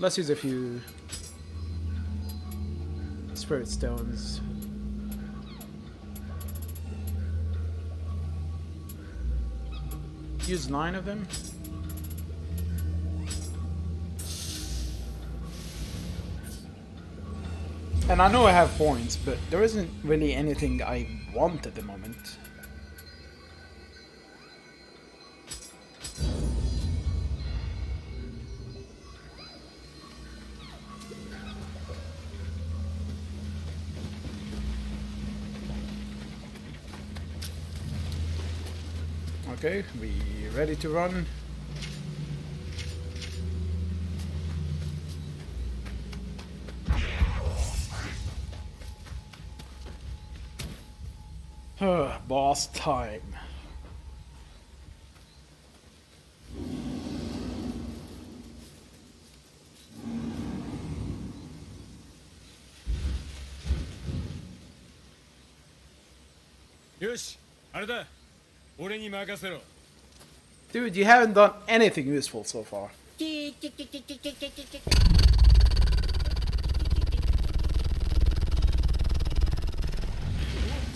Let's use a few spirit stones. Use 9 of them. And I know I have points, but there isn't really anything I want at the moment. Okay, we ready to run? Boss time. Yosh, あれだ。俺に任せろ。 Dude, you haven't done anything useful so far.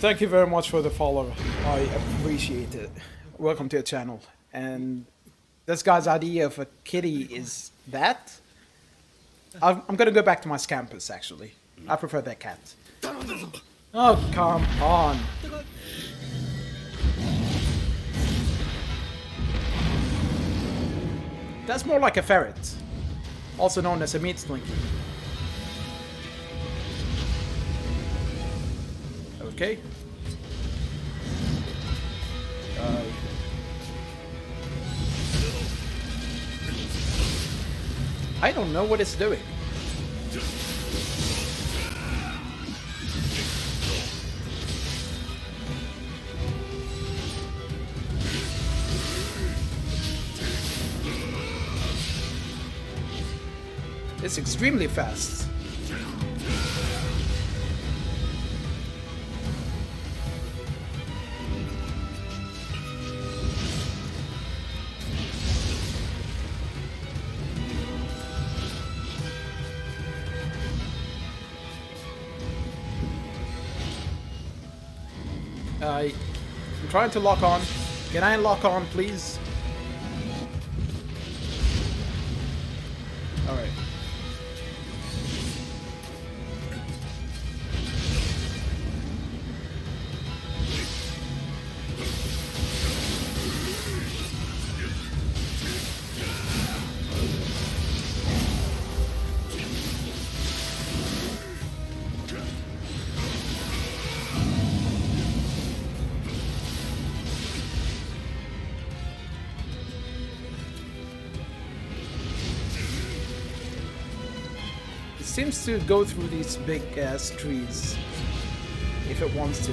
Thank you very much for the follow. I appreciate it. Welcome to the channel. And this guy's idea of a kitty is that? I'm gonna go back to my Scampus, actually. I prefer that cat. Oh, come on. That's more like a ferret. Also known as a meat slinky. Okay. I don't know what it's doing. It's extremely fast. I'm trying to lock on. Can I lock on, please? Alright. Seems to go through these big ass trees if it wants to.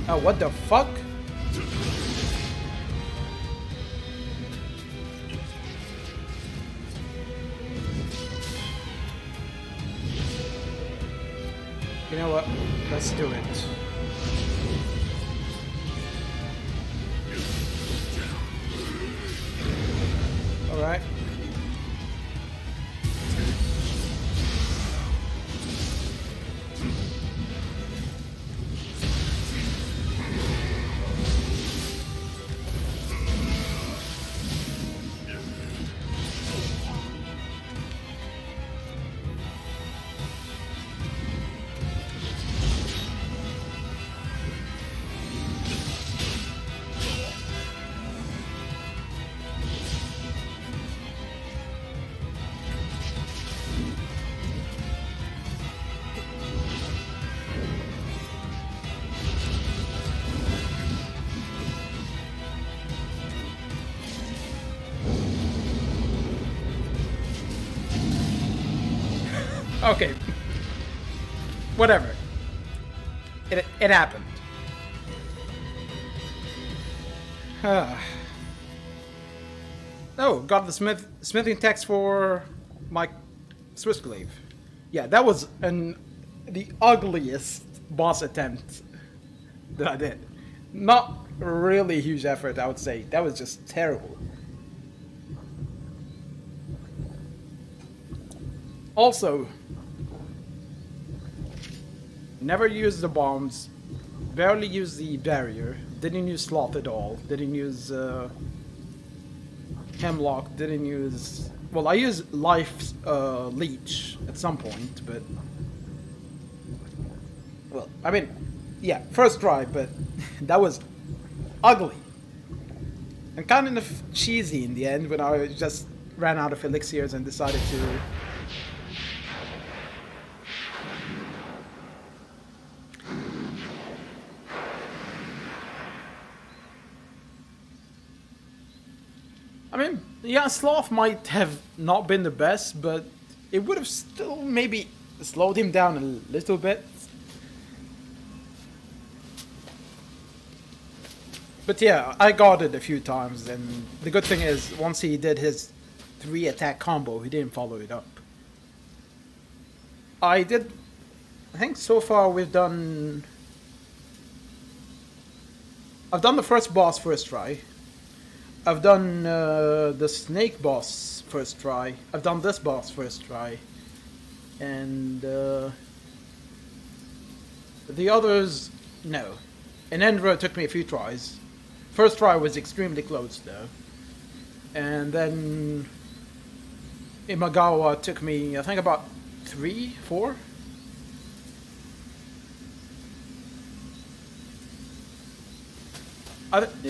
Oh, what the fuck? You know what? Let's do it. All right. Okay. Whatever. It happened. Oh, got the smithing text for my Swiss glaive. Yeah, that was the ugliest boss attempt that I did. Not really huge effort, I would say. That was just terrible. Also, never used the bombs, barely used the barrier, didn't use sloth at all, didn't use hemlock, didn't use... Well, I used life leech at some point, but... Well, I mean, yeah, first try, but that was ugly. And kind of cheesy in the end when I just ran out of elixirs and decided to... I mean, yeah, Sloth might have not been the best, but it would have still maybe slowed him down a little bit. But yeah, I got it a few times, and the good thing is, once he did his 3-attack combo, he didn't follow it up. I think so far I've done the first boss first try. I've done the snake boss first try. I've done this boss first try. And the others, no. In Endro it took me a few tries. First try was extremely close though. And then Imagawa took me, I think, about 3, 4.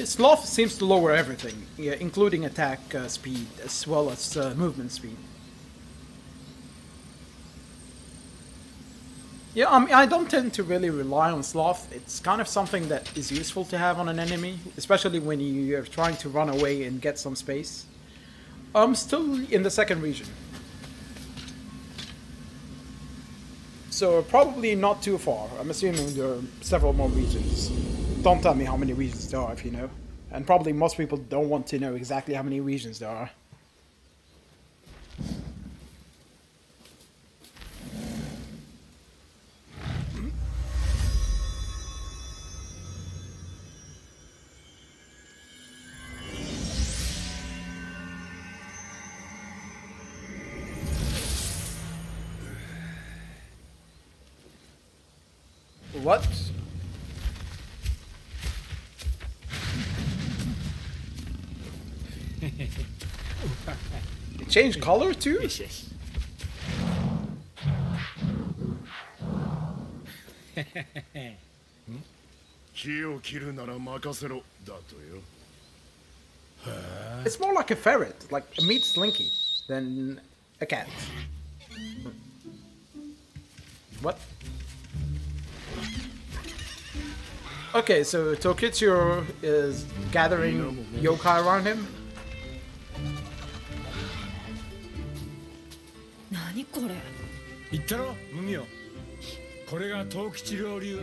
Sloth seems to lower everything, yeah, including attack speed as well as movement speed. Yeah, I don't tend to really rely on Sloth. It's kind of something that is useful to have on an enemy, especially when you're trying to run away and get some space. I'm still in the second region. So probably not too far. I'm assuming there are several more regions. Don't tell me how many regions there are if you know. And probably most people don't want to know exactly how many regions there are. What? It changed color too? 木を切るなら任せろだとよ。 It's more like a ferret, like a meat slinky, than a cat. What? Okay, so Tokitsuro is gathering yokai around him. 何これ。言ったろ無名。これが藤吉郎流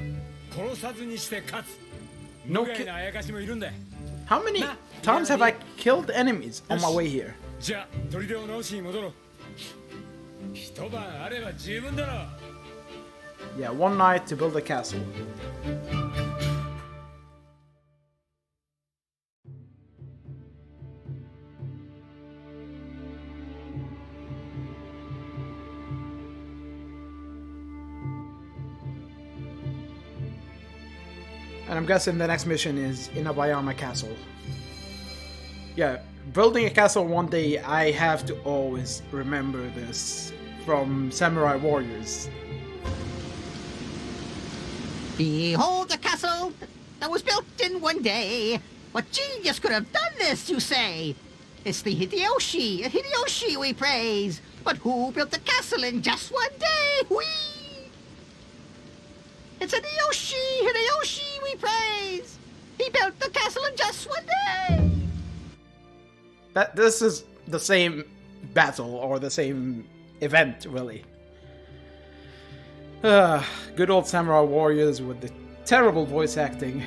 殺さずにして勝つ。無害なあやかしもいるんだ。 How many times have I killed enemies on my way here? じゃあ砦を直しに戻ろう。一晩あれば十分だろ。 Yeah, one night to build a castle. And I'm guessing the next mission is Inabayama Castle. Yeah, building a castle one day, I have to always remember this from Samurai Warriors. Behold the castle that was built in one day. What genius could have done this, you say? It's the Hideyoshi we praise. But who built the castle in just one day? Whee! It's Hideyoshi we praise. He built the castle in just one day. This is the same battle or the same event, really. Good old Samurai Warriors with the Terrible voice acting.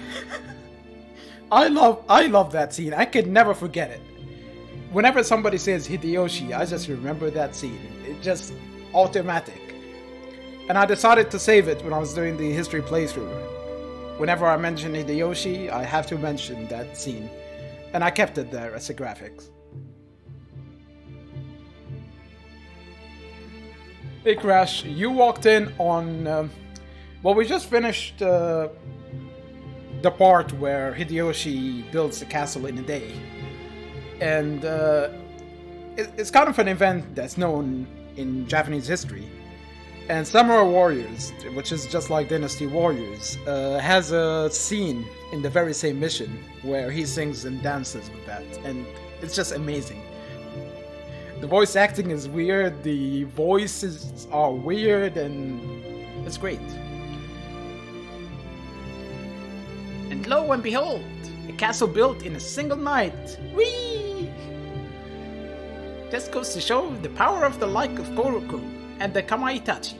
I love that scene. I could never forget it. Whenever somebody says Hideyoshi, I just remember that scene. It's just automatic. And I decided to save it when I was doing the history playthrough. Whenever I mention Hideyoshi, I have to mention that scene. And I kept it there as a graphics. Hey Crash, you walked in on... well, we just finished the part where Hideyoshi builds the castle in a day. And it's kind of an event that's known in Japanese history. And Samurai Warriors, which is just like Dynasty Warriors, has a scene in the very same mission where he sings and dances with that. And it's just amazing. The voice acting is weird, the voices are weird, and it's great. And lo and behold, a castle built in a single night. Whee! Just goes to show the power of the like of Goruku and the Kamaitachi.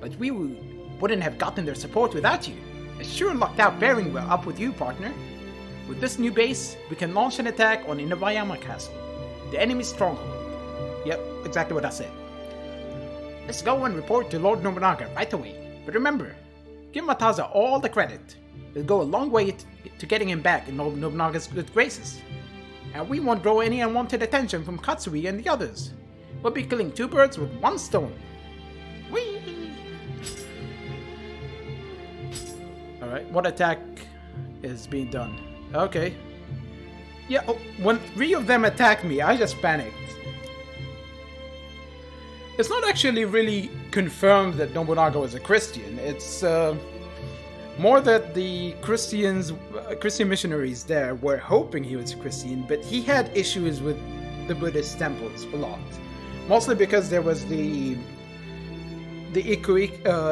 But we wouldn't have gotten their support without you. It sure lucked out very well up with you, partner. With this new base, we can launch an attack on Inabayama Castle, the enemy's stronghold. Yep, exactly what I said. Let's go and report to Lord Nobunaga right away. But remember, give Mataza all the credit. It'll go a long way to getting him back in Lord Nobunaga's good graces. And we won't draw any unwanted attention from Katsui and the others. We'll be killing two birds with one stone. Whee! Alright, what attack is being done? Okay. Yeah, when 3 of them attacked me, I just panicked. It's not actually really confirmed that Nobunaga was a Christian. It's more that the Christian missionaries there were hoping he was a Christian, but he had issues with the Buddhist temples a lot. Mostly because there was the Ikuiki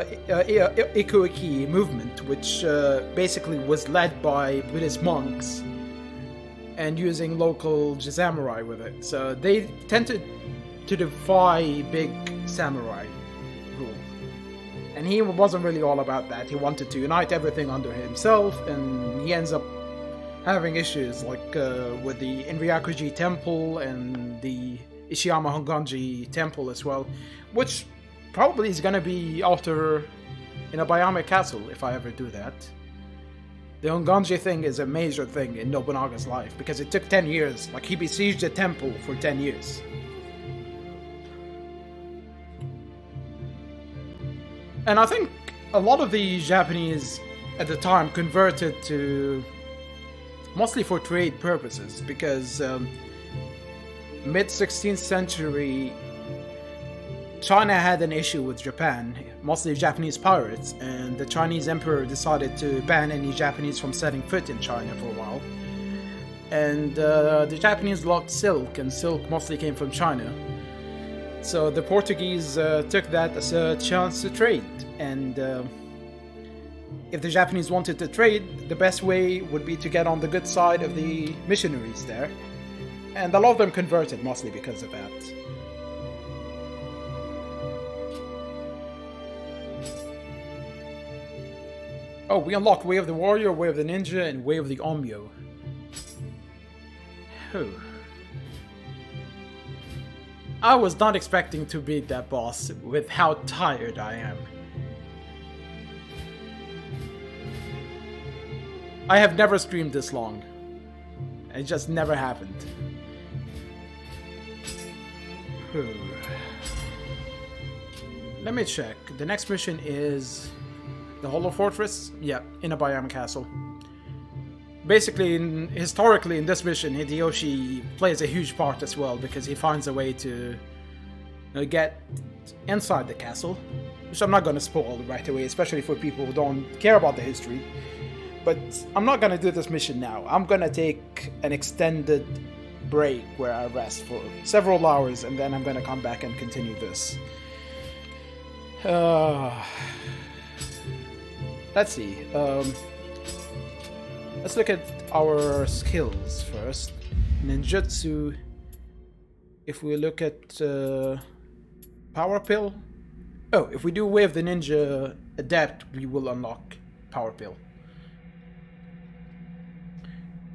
movement, which basically was led by Buddhist monks and using local samurai with it. So they tended to defy big samurai rule. And he wasn't really all about that. He wanted to unite everything under himself, and he ends up having issues like with the Inryakuji temple and the Ishiyama Honganji temple as well, which probably is going to be after Inabayama Castle if I ever do that. The Honganji thing is a major thing in Nobunaga's life because it took 10 years. Like, he besieged the temple for 10 years. And I think a lot of the Japanese at the time converted to mostly for trade purposes because mid-16th century China had an issue with Japan, mostly Japanese pirates, and the Chinese emperor decided to ban any Japanese from setting foot in China for a while. And the Japanese loved silk, and silk mostly came from China. So the Portuguese took that as a chance to trade, and if the Japanese wanted to trade, the best way would be to get on the good side of the missionaries there. And a lot of them converted mostly because of that. Oh, we unlocked Way of the Warrior, Way of the Ninja, and Way of the Onmyo. Whew. I was not expecting to beat that boss with how tired I am. I have never streamed this long. It just never happened. Whew. Let me check. The next mission is the Hollow Fortress? Yeah, Inabayama Castle. Basically, historically in this mission, Hideyoshi plays a huge part as well because he finds a way to get inside the castle, which I'm not going to spoil right away, especially for people who don't care about the history. But I'm not going to do this mission now. I'm going to take an extended break where I rest for several hours, and then I'm going to come back and continue this. Let's see. Let's look at our skills first. Ninjutsu. If we look at Power Pill. Oh, if we do Way of the Ninja Adept, we will unlock power pill.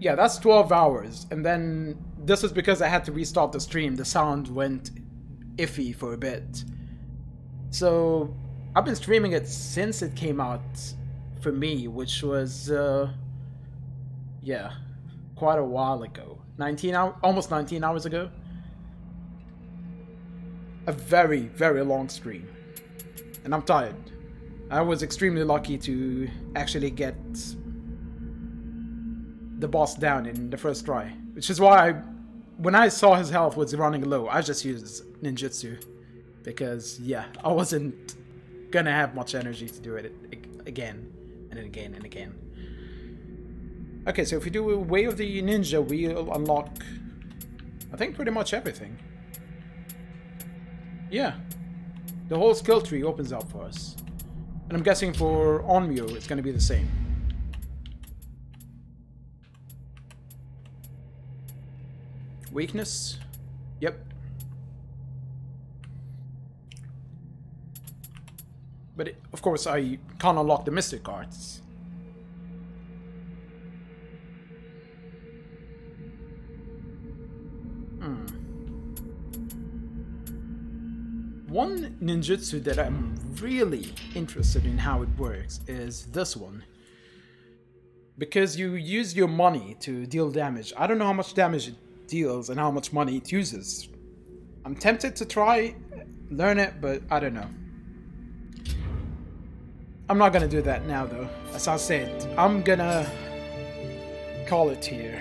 Yeah, that's 12 hours. And then this is because I had to restart the stream. The sound went iffy for a bit. So I've been streaming it since it came out for me, which was, yeah, quite a while ago. Almost 19 hours ago. A very, very long stream. And I'm tired. I was extremely lucky to actually get the boss down in the first try. Which is why when I saw his health was running low, I just used ninjutsu. Because, yeah, I wasn't gonna have much energy to do it again. And again and again. Okay, so if we do a Way of the Ninja, we'll unlock, I think, pretty much everything. Yeah. The whole skill tree opens up for us. And I'm guessing for Onmyo, it's gonna be the same. Weakness? Yep. But of course, I can't unlock the Mystic cards. One ninjutsu that I'm really interested in how it works is this one. Because you use your money to deal damage. I don't know how much damage it deals and how much money it uses. I'm tempted to try, learn it, but I don't know. I'm not gonna do that now though. As I said, I'm gonna call it here.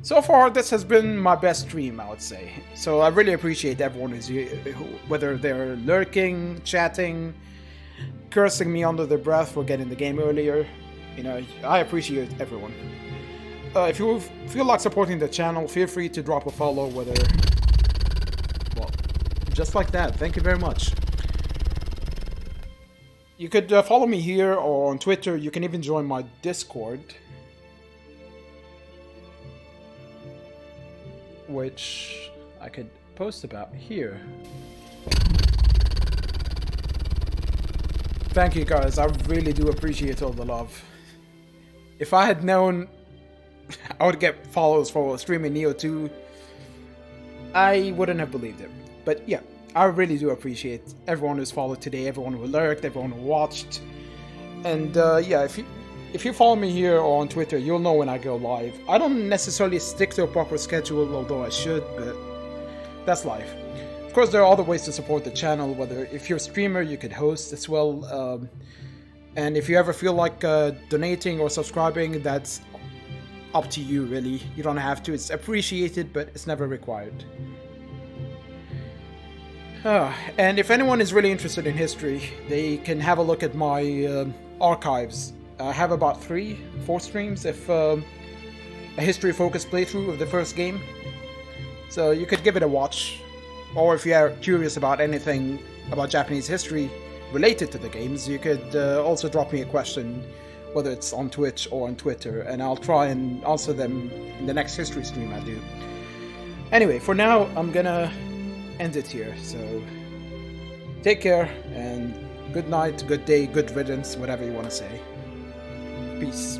So far, this has been my best stream, I would say. So I really appreciate everyone who's here, whether they're lurking, chatting, cursing me under their breath for getting the game earlier. You know, I appreciate everyone. If you feel like supporting the channel, feel free to drop a follow, whether... Well, just like that. Thank you very much. You could follow me here or on Twitter. You can even join my Discord, which I could post about here. Thank you guys, I really do appreciate all the love. If I had known I would get follows for streaming Nioh 2, I wouldn't have believed it. But yeah, I really do appreciate everyone who's followed today, everyone who lurked, everyone who watched. And yeah, if you follow me here or on Twitter, you'll know when I go live. I don't necessarily stick to a proper schedule, although I should, but that's life. Of course, there are other ways to support the channel, whether if you're a streamer, you could host as well. And if you ever feel like donating or subscribing, that's up to you, really. You don't have to. It's appreciated, but it's never required. And if anyone is really interested in history, they can have a look at my archives. I have about 3-4 streams if a history-focused playthrough of the first game. So you could give it a watch. Or if you are curious about anything about Japanese history related to the games, you could also drop me a question, whether it's on Twitch or on Twitter, and I'll try and answer them in the next history stream I do. Anyway, for now, I'm gonna end it here, so take care, and good night, good day, good riddance, whatever you want to say. Peace.